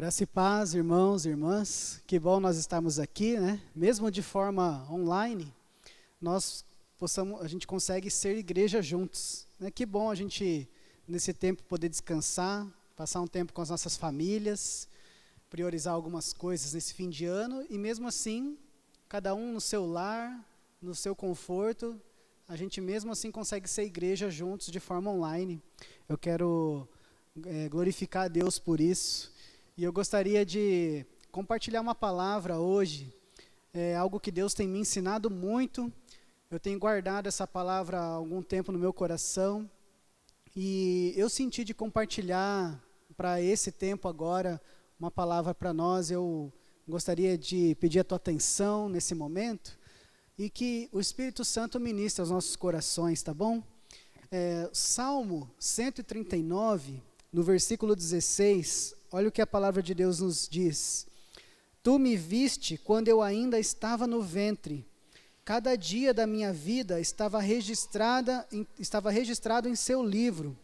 Graça e paz, irmãos e irmãs. Que bom nós estarmos aqui, né? Mesmo de forma online, a gente consegue ser igreja juntos, né? Que bom a gente, nesse tempo, poder descansar, passar um tempo com as nossas famílias, priorizar algumas coisas nesse fim de ano e mesmo assim, cada um no seu lar, no seu conforto, a gente mesmo assim consegue ser igreja juntos de forma online. Eu quero glorificar a Deus por isso. E eu gostaria de compartilhar uma palavra hoje, algo que Deus tem me ensinado muito. Eu tenho guardado essa palavra há algum tempo no meu coração, e eu senti de compartilhar para esse tempo agora, uma palavra para nós. Eu gostaria de pedir a tua atenção nesse momento, e que o Espírito Santo ministre aos nossos corações, tá bom? Salmo 139, no versículo 16, olha o que a palavra de Deus nos diz. Tu me viste quando eu ainda estava no ventre. Cada dia da minha vida estava registrado em seu livro.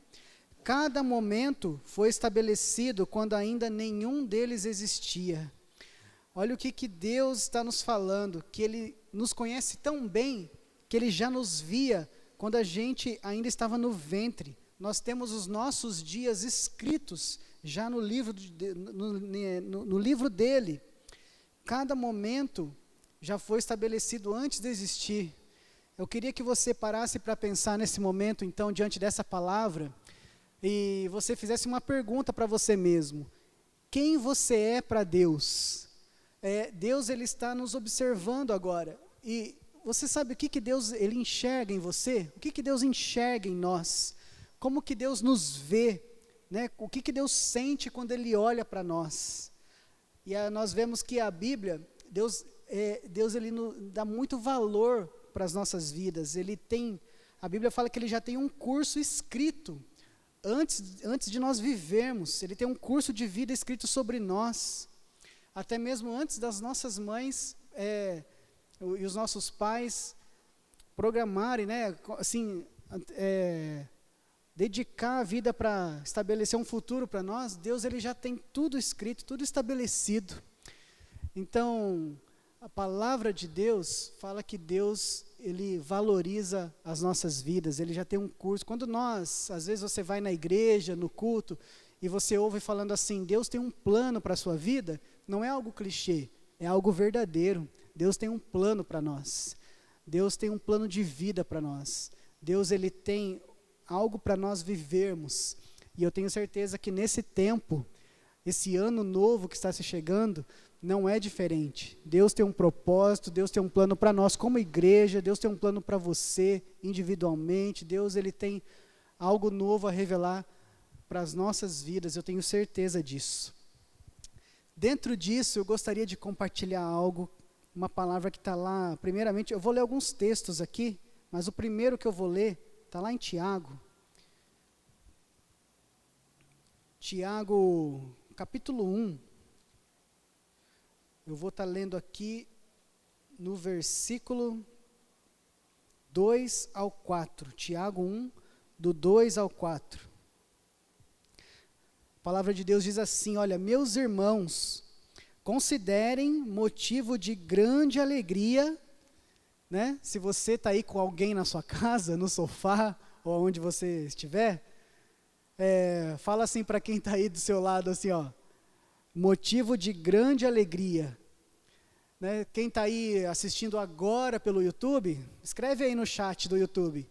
Cada momento foi estabelecido quando ainda nenhum deles existia. Olha o que Deus está nos falando, que Ele nos conhece tão bem, que Ele já nos via quando a gente ainda estava no ventre. Nós temos os nossos dias escritos já no livro, no livro dele. Cada momento já foi estabelecido antes de existir. Eu queria que você parasse para pensar nesse momento, então, diante dessa palavra, e você fizesse uma pergunta para você mesmo. Quem você é para Deus? Deus, Ele está nos observando agora. E você sabe o que Deus Ele enxerga em você? O que Deus enxerga em nós? Como que Deus nos vê, né? O que Deus sente quando Ele olha para nós? E nós vemos que a Bíblia, Deus Ele dá muito valor para as nossas vidas. A Bíblia fala que Ele já tem um curso escrito, antes de nós vivermos. Ele tem um curso de vida escrito sobre nós, até mesmo antes das nossas mães e os nossos pais programarem, né? Assim, dedicar a vida para estabelecer um futuro para nós. Deus, Ele já tem tudo escrito, tudo estabelecido. Então, a palavra de Deus fala que Deus, Ele valoriza as nossas vidas. Ele já tem um curso. Quando às vezes você vai na igreja, no culto, e você ouve falando assim, Deus tem um plano para a sua vida, não é algo clichê, é algo verdadeiro. Deus tem um plano para nós. Deus tem um plano de vida para nós. Deus, Ele tem algo para nós vivermos, e eu tenho certeza que nesse tempo, esse ano novo que está se chegando, não é diferente. Deus tem um propósito, Deus tem um plano para nós como igreja, Deus tem um plano para você individualmente. Deus, Ele tem algo novo a revelar para as nossas vidas, eu tenho certeza disso. Dentro disso, eu gostaria de compartilhar algo, uma palavra que está lá. Primeiramente, eu vou ler alguns textos aqui, mas o primeiro que eu vou ler está lá em Tiago. Tiago, capítulo 1. Eu vou estar lendo aqui no versículo 2 ao 4. Tiago 1, do 2 ao 4. A palavra de Deus diz assim, olha, meus irmãos, considerem motivo de grande alegria, né? Se você está aí com alguém na sua casa, no sofá, ou onde você estiver, fala assim para quem está aí do seu lado, assim, ó, motivo de grande alegria. Né? Quem está aí assistindo agora pelo YouTube, escreve aí no chat do YouTube,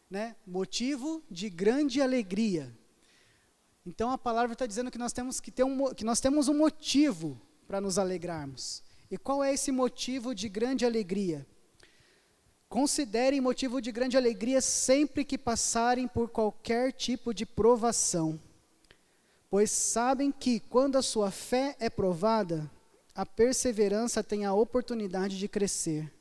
né? Motivo de grande alegria. Então a palavra está dizendo que nós temos que nós temos um motivo para nos alegrarmos. E qual é esse motivo de grande alegria? Considerem motivo de grande alegria sempre que passarem por qualquer tipo de provação, pois sabem que, quando a sua fé é provada, a perseverança tem a oportunidade de crescer.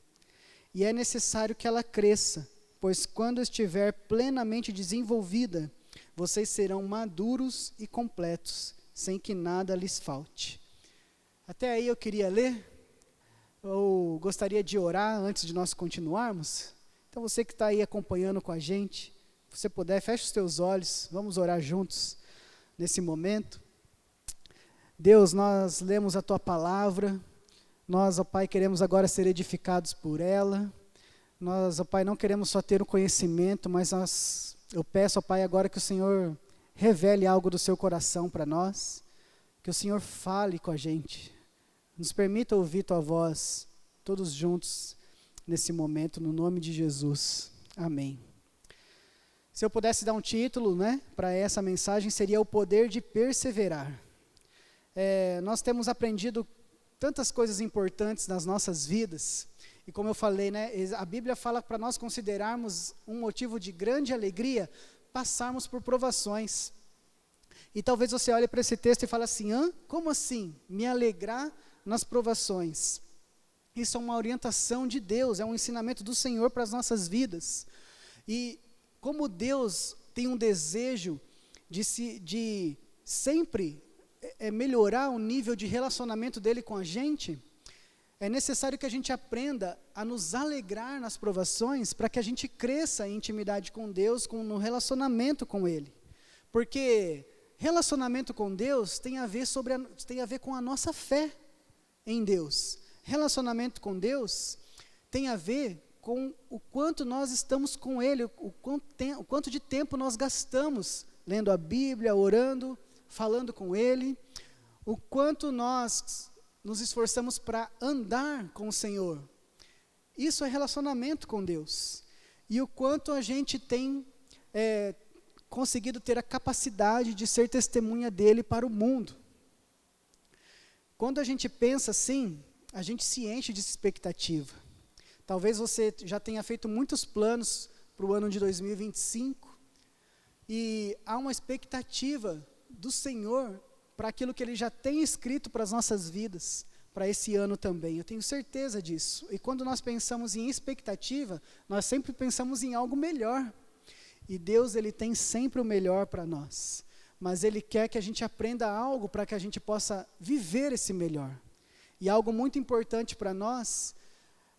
E é necessário que ela cresça, pois quando estiver plenamente desenvolvida, vocês serão maduros e completos, sem que nada lhes falte. Até aí eu queria ler. Eu gostaria de orar antes de nós continuarmos. Então você que está aí acompanhando com a gente, se você puder, feche os teus olhos, vamos orar juntos nesse momento. Deus, nós lemos a Tua palavra, nós, ó Pai, queremos agora ser edificados por ela. Nós, ó Pai, não queremos só ter o conhecimento, mas eu peço, ó Pai, agora que o Senhor revele algo do seu coração para nós, que o Senhor fale com a gente, nos permita ouvir Tua voz, todos juntos, nesse momento, no nome de Jesus. Amém. Se eu pudesse dar um título, né, para essa mensagem, seria o poder de perseverar. Nós temos aprendido tantas coisas importantes nas nossas vidas, e como eu falei, né, a Bíblia fala para nós considerarmos um motivo de grande alegria, passarmos por provações. E talvez você olhe para esse texto e fale assim, como assim? Me alegrar nas provações. Isso é uma orientação de Deus, é um ensinamento do Senhor para as nossas vidas. E como Deus tem um desejo de sempre melhorar o nível de relacionamento dele com a gente, é necessário que a gente aprenda a nos alegrar nas provações para que a gente cresça em intimidade com Deus, no relacionamento com Ele. Porque relacionamento com Deus tem a ver com a nossa fé em Deus. Relacionamento com Deus tem a ver com o quanto nós estamos com Ele, o quanto de tempo nós gastamos lendo a Bíblia, orando, falando com Ele, o quanto nós nos esforçamos para andar com o Senhor. Isso é relacionamento com Deus. E o quanto a gente tem conseguido ter a capacidade de ser testemunha dEle para o mundo. Quando a gente pensa assim, a gente se enche de expectativa. Talvez você já tenha feito muitos planos para o ano de 2025, e há uma expectativa do Senhor para aquilo que Ele já tem escrito para as nossas vidas, para esse ano também. Eu tenho certeza disso. E quando nós pensamos em expectativa, nós sempre pensamos em algo melhor. E Deus, Ele tem sempre o melhor para nós. Mas Ele quer que a gente aprenda algo para que a gente possa viver esse melhor. E algo muito importante para nós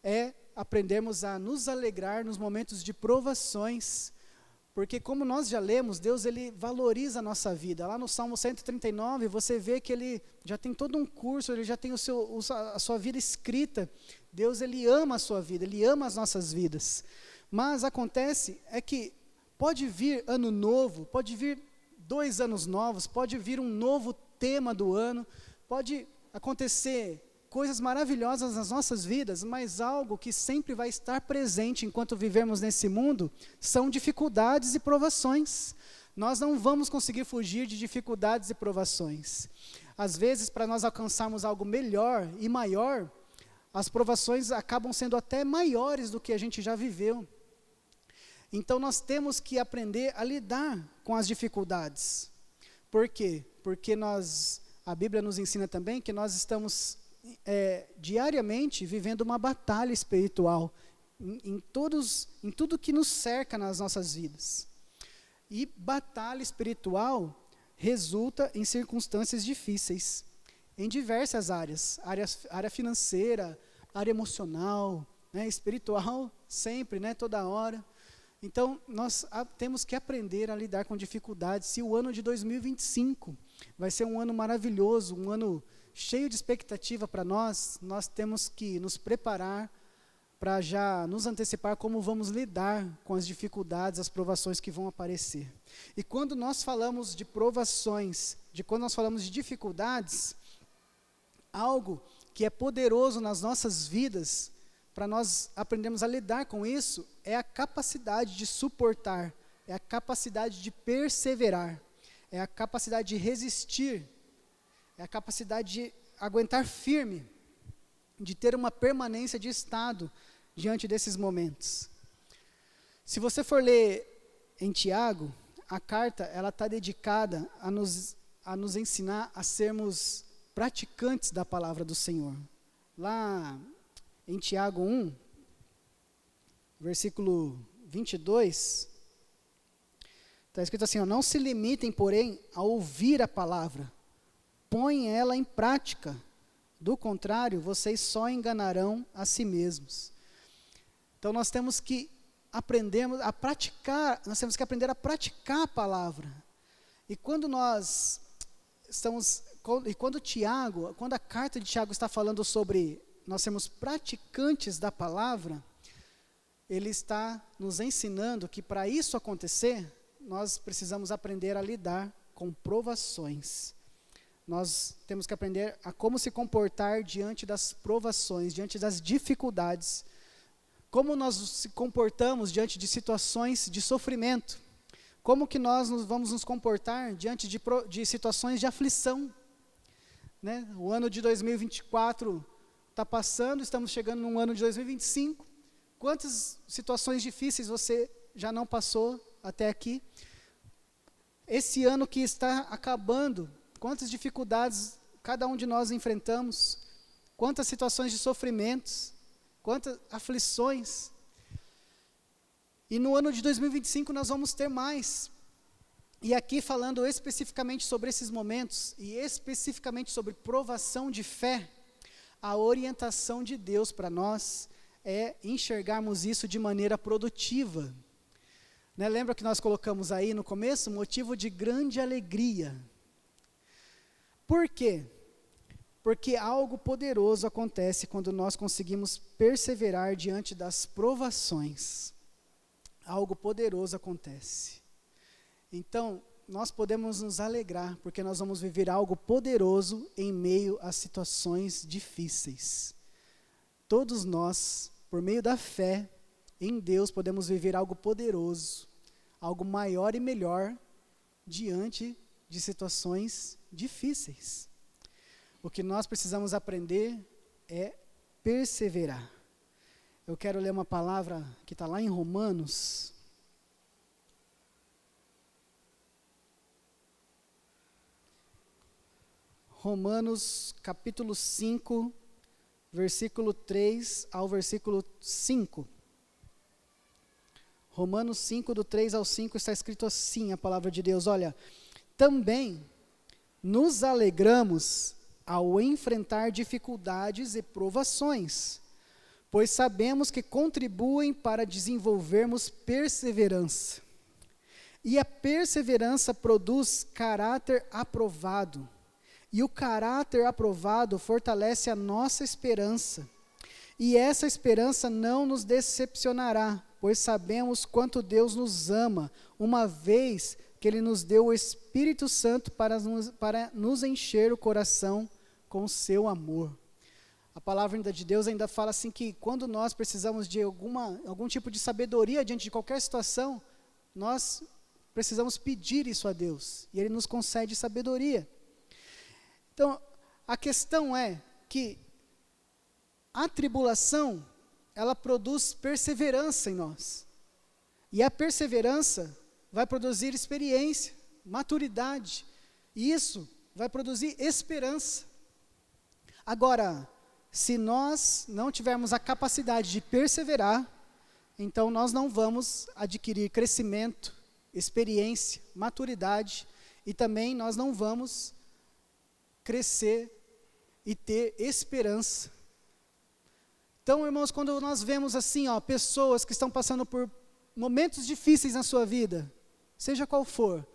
é aprendermos a nos alegrar nos momentos de provações, porque como nós já lemos, Deus, Ele valoriza a nossa vida. Lá no Salmo 139, você vê que Ele já tem todo um curso, Ele já tem a sua vida escrita. Deus, Ele ama a sua vida, Ele ama as nossas vidas. Mas acontece que pode vir ano novo, pode vir 2 anos novos, pode vir um novo tema do ano, pode acontecer coisas maravilhosas nas nossas vidas, mas algo que sempre vai estar presente enquanto vivermos nesse mundo, são dificuldades e provações. Nós não vamos conseguir fugir de dificuldades e provações. Às vezes, para nós alcançarmos algo melhor e maior, as provações acabam sendo até maiores do que a gente já viveu. Então, nós temos que aprender a lidar com as dificuldades. Por quê? Porque a Bíblia nos ensina também que nós estamos diariamente vivendo uma batalha espiritual em tudo que nos cerca nas nossas vidas. E batalha espiritual resulta em circunstâncias difíceis, em diversas áreas, área financeira, área emocional, né, espiritual, sempre, né, toda hora. Então, nós temos que aprender a lidar com dificuldades. Se o ano de 2025 vai ser um ano maravilhoso, um ano cheio de expectativa para nós temos que nos preparar para já nos antecipar como vamos lidar com as dificuldades, as provações que vão aparecer. E quando nós falamos de provações, quando nós falamos de dificuldades, algo que é poderoso nas nossas vidas, para nós aprendermos a lidar com isso, é a capacidade de suportar, é a capacidade de perseverar, é a capacidade de resistir, é a capacidade de aguentar firme, de ter uma permanência de estado diante desses momentos. Se você for ler em Tiago, a carta ela está dedicada a nos ensinar a sermos praticantes da palavra do Senhor. Lá em Tiago 1, versículo 22, está escrito assim, não se limitem, porém, a ouvir a palavra, põem ela em prática, do contrário, vocês só enganarão a si mesmos. Então nós temos que aprender a praticar a palavra. E quando nós estamos e quando a carta de Tiago está falando sobre nós sermos praticantes da palavra, ele está nos ensinando que para isso acontecer, nós precisamos aprender a lidar com provações. Nós temos que aprender a como se comportar diante das provações, diante das dificuldades. Como nós se comportamos diante de situações de sofrimento. Como que nós vamos nos comportar diante de situações de aflição. Né? O ano de 2024 está passando, estamos chegando no ano de 2025. Quantas situações difíceis você já não passou até aqui? Esse ano que está acabando, quantas dificuldades cada um de nós enfrentamos? Quantas situações de sofrimentos? Quantas aflições? E no ano de 2025 nós vamos ter mais. E aqui falando especificamente sobre esses momentos, e especificamente sobre provação de fé, a orientação de Deus para nós é enxergarmos isso de maneira produtiva. Né? Lembra que nós colocamos aí no começo? Motivo de grande alegria. Por quê? Porque algo poderoso acontece quando nós conseguimos perseverar diante das provações. Algo poderoso acontece. Então, nós podemos nos alegrar, porque nós vamos viver algo poderoso em meio a situações difíceis. Todos nós, por meio da fé em Deus, podemos viver algo poderoso, algo maior e melhor, diante de situações difíceis. O que nós precisamos aprender é perseverar. Eu quero ler uma palavra que está lá em Romanos. Romanos capítulo 5, versículo 3 ao versículo 5. Romanos 5, do 3 ao 5, está escrito assim, a palavra de Deus. Olha, também nos alegramos ao enfrentar dificuldades e provações, pois sabemos que contribuem para desenvolvermos perseverança. E a perseverança produz caráter aprovado. E o caráter aprovado fortalece a nossa esperança. E essa esperança não nos decepcionará, pois sabemos quanto Deus nos ama, uma vez que Ele nos deu o Espírito Santo para nos encher o coração com o seu amor. A palavra ainda de Deus ainda fala assim que quando nós precisamos de algum tipo de sabedoria diante de qualquer situação, nós precisamos pedir isso a Deus, e Ele nos concede sabedoria. Então, a questão é que a tribulação, ela produz perseverança em nós. E a perseverança vai produzir experiência, maturidade. E isso vai produzir esperança. Agora, se nós não tivermos a capacidade de perseverar, então nós não vamos adquirir crescimento, experiência, maturidade, e também nós não vamos crescer e ter esperança. Então, irmãos, quando nós vemos assim, pessoas que estão passando por momentos difíceis na sua vida, seja qual for,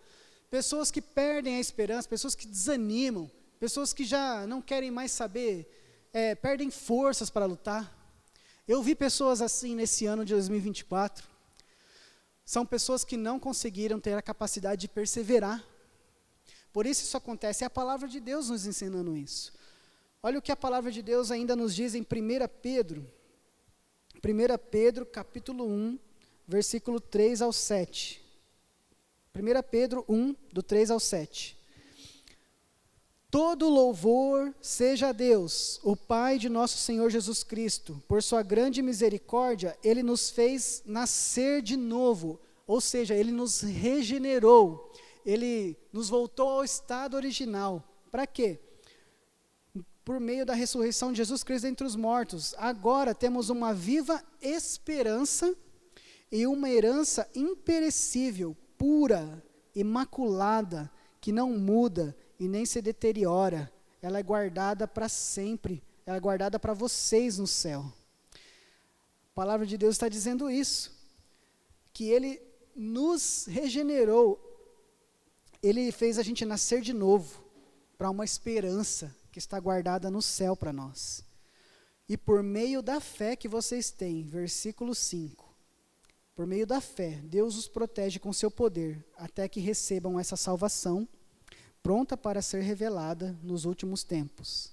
pessoas que perdem a esperança, pessoas que desanimam, pessoas que já não querem mais saber, perdem forças para lutar. Eu vi pessoas assim nesse ano de 2024, são pessoas que não conseguiram ter a capacidade de perseverar. Por isso acontece, é a palavra de Deus nos ensinando isso. Olha o que a palavra de Deus ainda nos diz em 1 Pedro capítulo 1, versículo 3 ao 7. 1 Pedro 1, do 3 ao 7. Todo louvor seja a Deus, o Pai de nosso Senhor Jesus Cristo. Por sua grande misericórdia, Ele nos fez nascer de novo, ou seja, Ele nos regenerou. Ele nos voltou ao estado original. Para quê? Por meio da ressurreição de Jesus Cristo dentre os mortos. Agora temos uma viva esperança e uma herança imperecível, pura, imaculada, que não muda e nem se deteriora. Ela é guardada para sempre. Ela é guardada para vocês no céu. A palavra de Deus está dizendo isso. Que Ele nos regenerou. Ele fez a gente nascer de novo. para uma esperança que está guardada no céu para nós. E por meio da fé que vocês têm, versículo 5, por meio da fé, Deus os protege com seu poder, até que recebam essa salvação, pronta para ser revelada nos últimos tempos.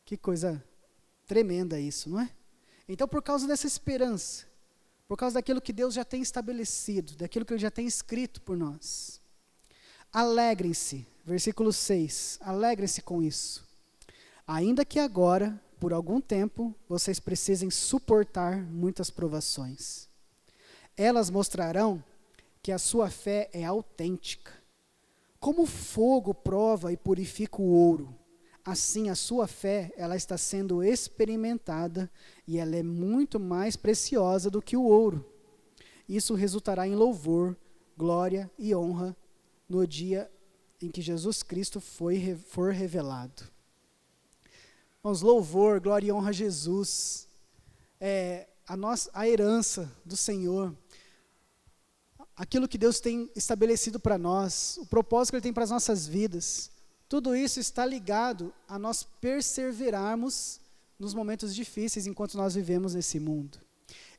Que coisa tremenda isso, não é? Então, por causa dessa esperança, por causa daquilo que Deus já tem estabelecido, daquilo que Ele já tem escrito por nós, alegrem-se, versículo 6, alegrem-se com isso. Ainda que agora, por algum tempo, vocês precisem suportar muitas provações. Elas mostrarão que a sua fé é autêntica. Como o fogo prova e purifica o ouro, assim a sua fé, ela está sendo experimentada e ela é muito mais preciosa do que o ouro. Isso resultará em louvor, glória e honra no dia em que Jesus Cristo for revelado. Vamos, louvor, glória e honra a Jesus, a herança do Senhor, aquilo que Deus tem estabelecido para nós, o propósito que Ele tem para as nossas vidas, tudo isso está ligado a nós perseverarmos nos momentos difíceis enquanto nós vivemos nesse mundo.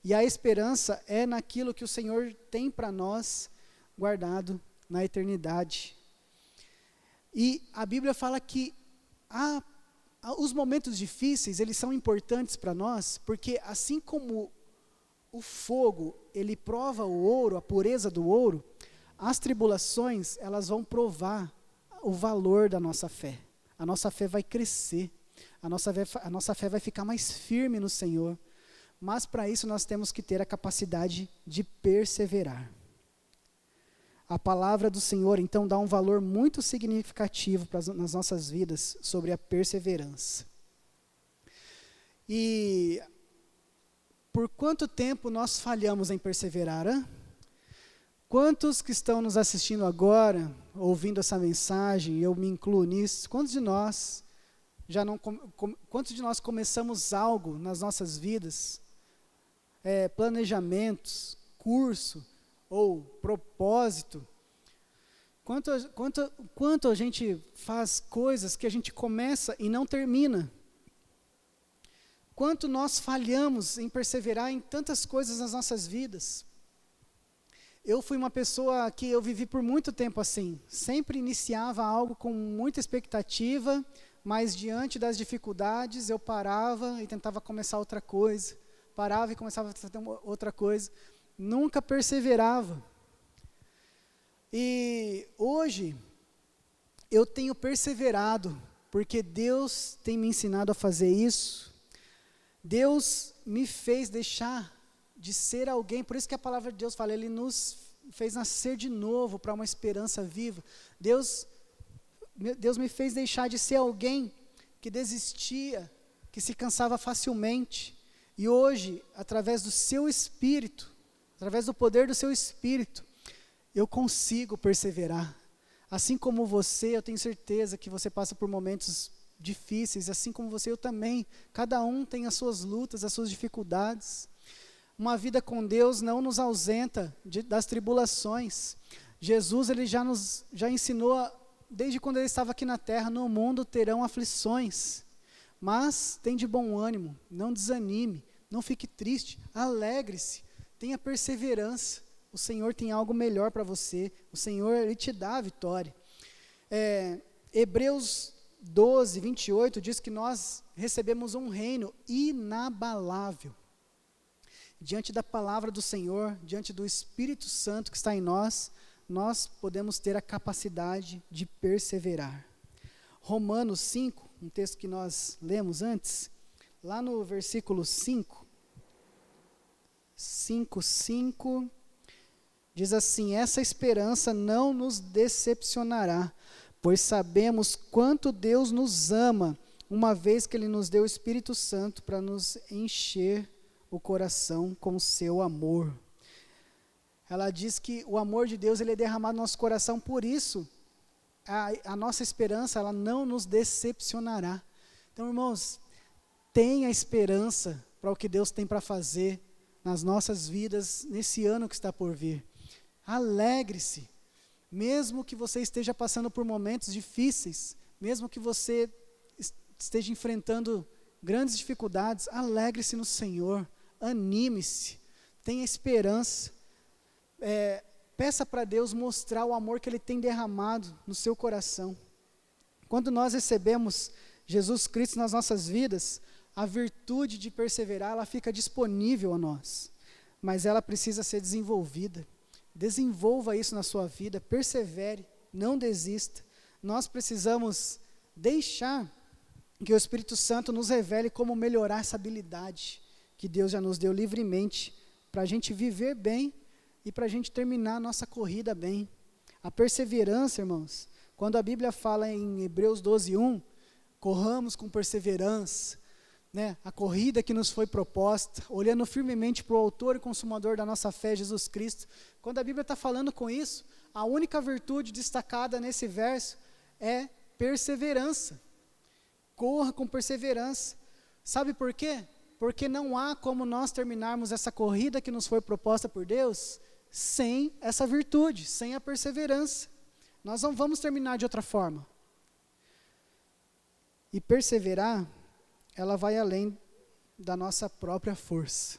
E a esperança é naquilo que o Senhor tem para nós guardado na eternidade. E a Bíblia fala que os momentos difíceis, eles são importantes para nós, porque assim como o fogo, ele prova o ouro, a pureza do ouro, as tribulações, elas vão provar o valor da nossa fé. A nossa fé vai crescer, a nossa fé vai ficar mais firme no Senhor, mas para isso nós temos que ter a capacidade de perseverar. A palavra do Senhor, então, dá um valor muito significativo nas nossas vidas sobre a perseverança. E por quanto tempo nós falhamos em perseverar? Quantos que estão nos assistindo agora, ouvindo essa mensagem, eu me incluo nisso, quantos de nós começamos algo nas nossas vidas, planejamentos, curso ou propósito? Quanto a gente faz coisas que a gente começa e não termina? Quanto nós falhamos em perseverar em tantas coisas nas nossas vidas? Eu fui uma pessoa que eu vivi por muito tempo assim, sempre iniciava algo com muita expectativa, mas diante das dificuldades eu parava e tentava começar outra coisa, parava e começava a fazer outra coisa, nunca perseverava. E hoje eu tenho perseverado, porque Deus tem me ensinado a fazer isso. Deus me fez deixar de ser alguém, por isso que a palavra de Deus fala, Ele nos fez nascer de novo para uma esperança viva. Deus me fez deixar de ser alguém que desistia, que se cansava facilmente. E hoje, através do seu Espírito, através do poder do seu Espírito, eu consigo perseverar. Assim como você, eu tenho certeza que você passa por momentos difíceis, assim como você, eu também. Cada um tem as suas lutas, as suas dificuldades. Uma vida com Deus não nos ausenta das tribulações. Jesus, Ele já ensinou, desde quando Ele estava aqui na terra, no mundo terão aflições. Mas tem de bom ânimo, não desanime, não fique triste, alegre-se, tenha perseverança. O Senhor tem algo melhor para você, o Senhor, Ele te dá a vitória. Hebreus 12, 28 diz que nós recebemos um reino inabalável. Diante da palavra do Senhor, diante do Espírito Santo que está em nós, nós podemos ter a capacidade de perseverar. Romanos 5, um texto que nós lemos antes, lá no versículo 5, diz assim: essa esperança não nos decepcionará, pois sabemos quanto Deus nos ama, uma vez que Ele nos deu o Espírito Santo para nos encher o coração com o seu amor. Ela diz que o amor de Deus, ele é derramado no nosso coração, por isso a nossa esperança, ela não nos decepcionará. Então, irmãos, tenha esperança para o que Deus tem para fazer nas nossas vidas, nesse ano que está por vir. Alegre-se, Mesmo que você esteja passando por momentos difíceis, mesmo que você esteja enfrentando grandes dificuldades, alegre-se no Senhor, anime-se, tenha esperança. Peça para Deus mostrar o amor que Ele tem derramado no seu coração. Quando nós recebemos Jesus Cristo nas nossas vidas, a virtude de perseverar, ela fica disponível a nós, mas ela precisa ser desenvolvida. Desenvolva isso na sua vida, persevere, não desista. Nós precisamos deixar que o Espírito Santo nos revele como melhorar essa habilidade que Deus já nos deu livremente, para a gente viver bem e para a gente terminar a nossa corrida bem. A perseverança, irmãos, quando a Bíblia fala em Hebreus 12:1, corramos com perseverança, né, a corrida que nos foi proposta, olhando firmemente para o autor e consumador da nossa fé, Jesus Cristo. Quando a Bíblia está falando com isso, a única virtude destacada nesse verso é perseverança. Corra com perseverança. Sabe por quê? Porque não há como nós terminarmos essa corrida que nos foi proposta por Deus sem essa virtude, sem a perseverança. Nós não vamos terminar de outra forma. E perseverar, ela vai além da nossa própria força.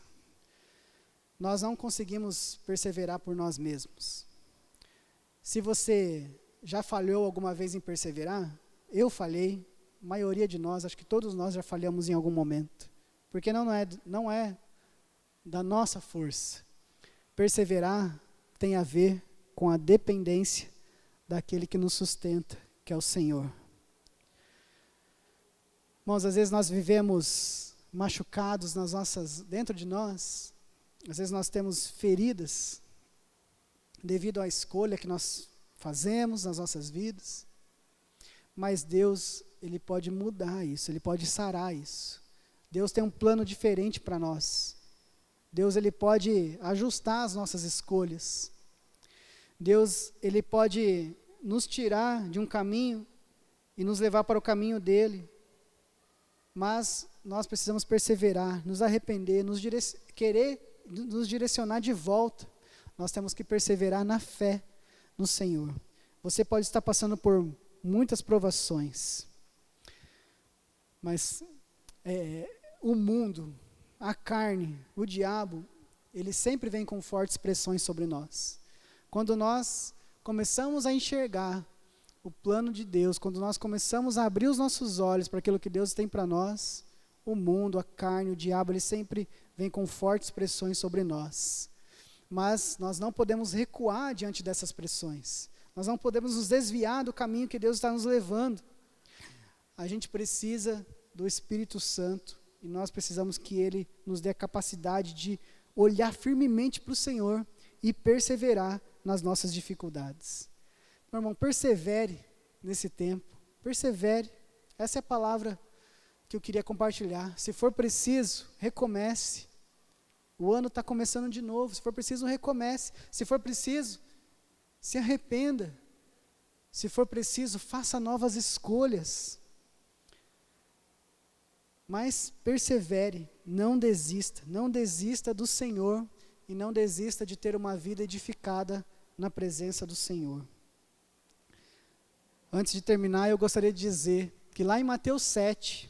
Nós não conseguimos perseverar por nós mesmos. Se você já falhou alguma vez em perseverar, eu falhei, a maioria de nós, acho que todos nós já falhamos em algum momento. Porque não é da nossa força. Perseverar tem a ver com a dependência daquele que nos sustenta, que é o Senhor. Irmãos, às vezes nós vivemos machucados dentro de nós, às vezes nós temos feridas devido à escolha que nós fazemos nas nossas vidas, mas Deus, Ele pode mudar isso, Ele pode sarar isso. Deus tem um plano diferente para nós. Deus, Ele pode ajustar as nossas escolhas. Deus, Ele pode nos tirar de um caminho e nos levar para o caminho dEle. Mas nós precisamos perseverar, nos arrepender, querer nos direcionar de volta. Nós temos que perseverar na fé no Senhor. Você pode estar passando por muitas provações, mas o mundo, a carne, o diabo, ele sempre vem com fortes pressões sobre nós. Quando nós começamos a enxergar o plano de Deus, quando nós começamos a abrir os nossos olhos para aquilo que Deus tem para nós, o mundo, a carne, o diabo, ele sempre vem com fortes pressões sobre nós. Mas nós não podemos recuar diante dessas pressões. Nós não podemos nos desviar do caminho que Deus está nos levando. A gente precisa do Espírito Santo e nós precisamos que Ele nos dê a capacidade de olhar firmemente para o Senhor e perseverar nas nossas dificuldades. Meu irmão, persevere nesse tempo, persevere. Essa é a palavra que eu queria compartilhar. Se for preciso, recomece. O ano está começando de novo. Se for preciso, recomece. Se for preciso, se arrependa. Se for preciso, faça novas escolhas. Mas persevere, não desista do Senhor e não desista de ter uma vida edificada na presença do Senhor. Antes de terminar, eu gostaria de dizer que lá em Mateus 7,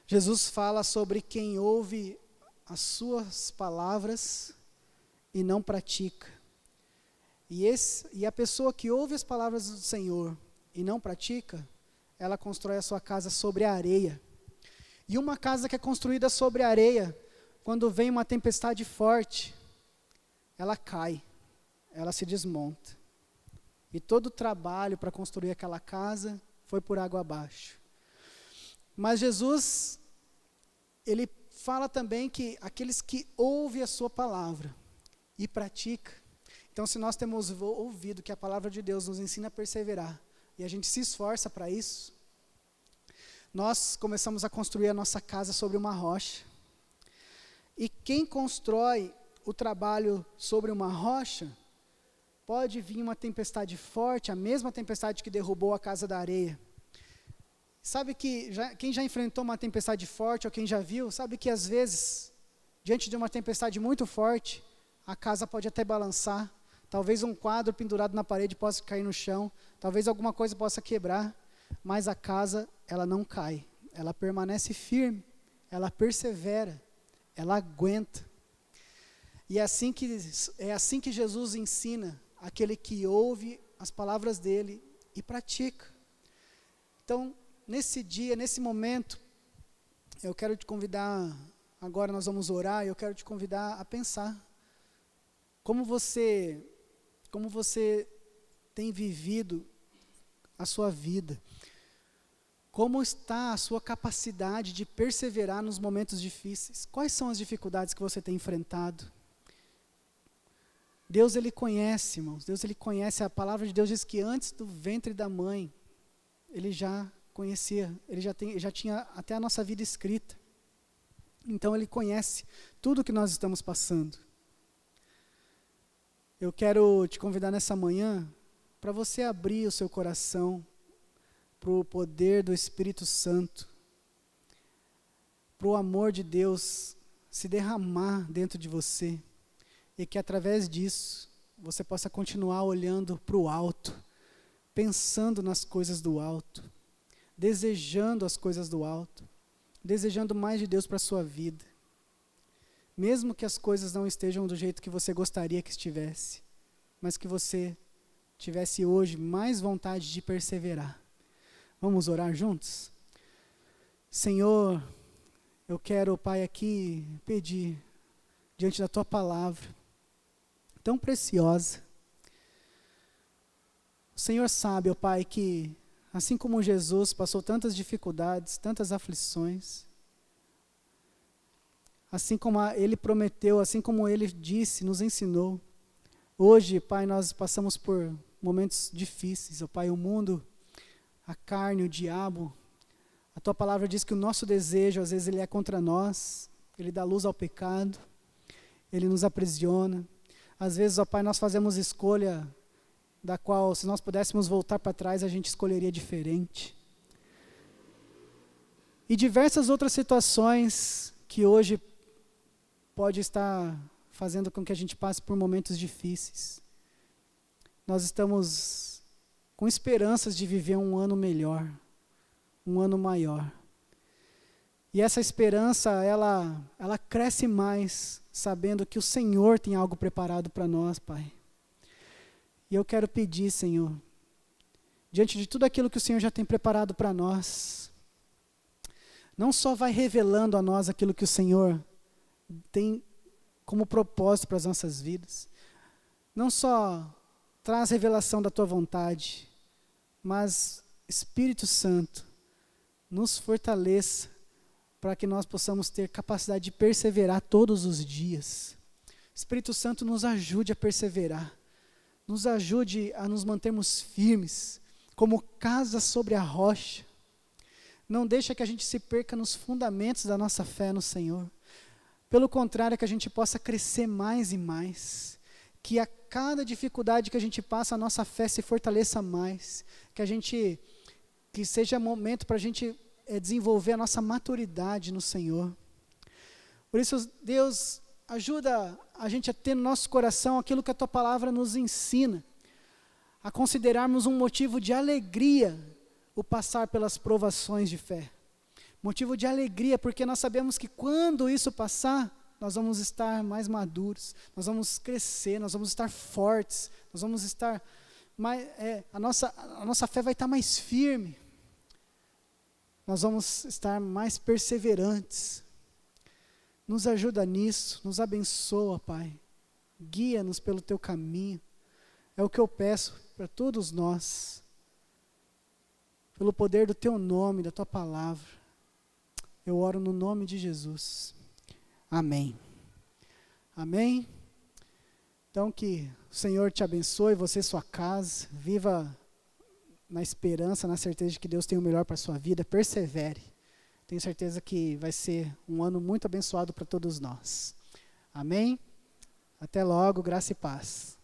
Jesus fala sobre quem ouve as suas palavras e não pratica. E a pessoa que ouve as palavras do Senhor e não pratica, ela constrói a sua casa sobre a areia. E uma casa que é construída sobre a areia, quando vem uma tempestade forte, ela cai, ela se desmonta. E todo o trabalho para construir aquela casa foi por água abaixo. Mas Jesus, Ele fala também que aqueles que ouvem a sua palavra e praticam. Então, se nós temos ouvido que a palavra de Deus nos ensina a perseverar, e a gente se esforça para isso, nós começamos a construir a nossa casa sobre uma rocha. E quem constrói o trabalho sobre uma rocha, pode vir uma tempestade forte, a mesma tempestade que derrubou a casa da areia. Sabe que quem já enfrentou uma tempestade forte, ou quem já viu, sabe que às vezes, diante de uma tempestade muito forte, a casa pode até balançar. talvez um quadro pendurado na parede possa cair no chão, talvez alguma coisa possa quebrar, mas a casa, ela não cai, ela permanece firme, ela persevera, ela aguenta. E é assim que Jesus ensina aquele que ouve as palavras dele e pratica. Então, nesse dia, nesse momento, eu quero te convidar, agora nós vamos orar, eu quero te convidar a pensar como você tem vivido a sua vida, como está a sua capacidade de perseverar nos momentos difíceis, quais são as dificuldades que você tem enfrentado. Deus, Ele conhece, irmãos, Deus, Ele conhece, a palavra de Deus diz que antes do ventre da mãe, Ele já conhecia, Ele já tinha até a nossa vida escrita. Então Ele conhece tudo o que nós estamos passando. Eu quero te convidar nessa manhã para você abrir o seu coração para o poder do Espírito Santo, para o amor de Deus se derramar dentro de você, e que através disso você possa continuar olhando para o alto, pensando nas coisas do alto, desejando as coisas do alto, desejando mais de Deus para a sua vida, mesmo que as coisas não estejam do jeito que você gostaria que estivesse, mas que você tivesse hoje mais vontade de perseverar. Vamos orar juntos? Senhor, eu quero, Pai, aqui pedir, diante da Tua palavra, tão preciosa. O Senhor sabe, ó Pai, que assim como Jesus passou tantas dificuldades, tantas aflições, assim como Ele prometeu, assim como Ele disse, nos ensinou, hoje, Pai, nós passamos por momentos difíceis, ó Pai, o mundo, a carne, o diabo, a Tua palavra diz que o nosso desejo, às vezes, ele é contra nós, ele dá luz ao pecado, ele nos aprisiona. Às vezes, ó Pai, nós fazemos escolha da qual, se nós pudéssemos voltar para trás, a gente escolheria diferente. E diversas outras situações que hoje pode estar fazendo com que a gente passe por momentos difíceis. Nós estamos com esperanças de viver um ano melhor, um ano maior. E essa esperança, ela cresce mais, sabendo que o Senhor tem algo preparado para nós, Pai. E eu quero pedir, Senhor, diante de tudo aquilo que o Senhor já tem preparado para nós, não só vai revelando a nós aquilo que o Senhor tem como propósito para as nossas vidas, não só traz revelação da Tua vontade, mas, Espírito Santo, nos fortaleça para que nós possamos ter capacidade de perseverar todos os dias. Espírito Santo, nos ajude a perseverar, nos ajude a nos mantermos firmes, como casa sobre a rocha. Não deixa que a gente se perca nos fundamentos da nossa fé no Senhor. Pelo contrário, que a gente possa crescer mais e mais, que a cada dificuldade que a gente passa, a nossa fé se fortaleça mais, que seja momento para a gente desenvolver a nossa maturidade no Senhor. Por isso, Deus, ajuda a gente a ter no nosso coração aquilo que a Tua palavra nos ensina, a considerarmos um motivo de alegria o passar pelas provações de fé. Motivo de alegria, porque nós sabemos que quando isso passar, nós vamos estar mais maduros, nós vamos crescer, nós vamos estar fortes, nós vamos estar mais, a nossa fé vai estar mais firme, nós vamos estar mais perseverantes. Nos ajuda nisso, nos abençoa, Pai, guia-nos pelo Teu caminho, é o que eu peço para todos nós, pelo poder do Teu nome, da Tua palavra. Eu oro no nome de Jesus. Amém. Amém? Então que o Senhor te abençoe, você e sua casa, viva na esperança, na certeza de que Deus tem o melhor para a sua vida, persevere. Tenho certeza que vai ser um ano muito abençoado para todos nós. Amém? Até logo, graça e paz.